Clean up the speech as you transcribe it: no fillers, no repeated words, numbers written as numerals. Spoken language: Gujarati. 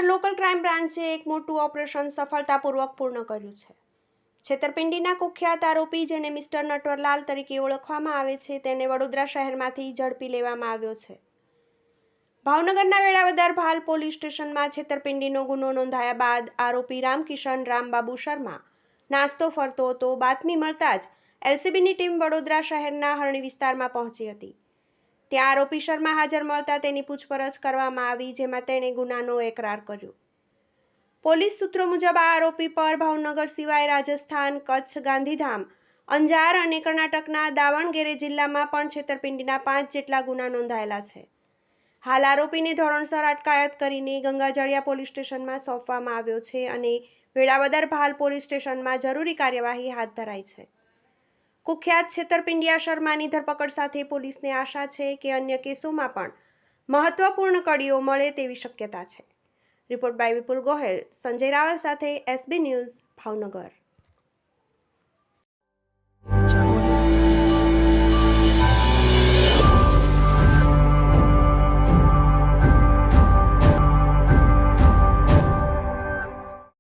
ભાવનગર લોકલ ક્રાઇમ બ્રાન્ચે એક મોટું ઓપરેશન સફળતાપૂર્વક પૂર્ણ કર્યું છે। છેતરપિંડીના કુખ્યાત આરોપી, જેને મિસ્ટર નટવરલાલ તરીકે ઓળખવામાં આવે છે, તેને વડોદરા શહેરમાંથી ઝડપી લેવામાં આવ્યો છે। ભાવનગરના વેળાવદર ભાલ પોલીસ સ્ટેશનમાં છેતરપિંડીનો ગુનો નોંધાયા બાદ આરોપી રામકિશન રામબાબુ શર્મા નાસ્તો ફરતો હતો। બાતમી મળતા જ એલસીબીની ટીમ વડોદરા શહેરના હરણી વિસ્તારમાં પહોંચી હતી। ત્યાં આરોપી શર્મા હાજર મળતા તેની પૂછપરછ કરવામાં આવી, જેમાં તેણે ગુનાનો એકરાર કર્યો। પોલીસ સૂત્રો મુજબ આ આરોપી પર ભાવનગર સિવાય રાજસ્થાન, કચ્છ, ગાંધીધામ, અંજાર અને કર્ણાટકના દાવણગેરે જિલ્લામાં પણ છેતરપિંડીના 5 જેટલા ગુના નોંધાયેલા છે। હાલ આરોપીને ધોરણસર અટકાયત કરીને ગંગાજળિયા પોલીસ સ્ટેશનમાં સોંપવામાં આવ્યો છે અને વેળાવદર ભાલ પોલીસ સ્ટેશનમાં જરૂરી કાર્યવાહી હાથ ધરાઈ છે। કુખ્યાત છેતરપિંડિયા શર્માની ધરપકડ સાથે પોલીસને આશા છે કે અન્ય કેસોમાં પણ મહત્વપૂર્ણ કડીઓ મળે તેવી શક્યતા છે। રિપોર્ટ બાય વિપુલ ગોહેલ, સંજય રાવલ સાથે એસબી ન્યૂઝ, ભાવનગર।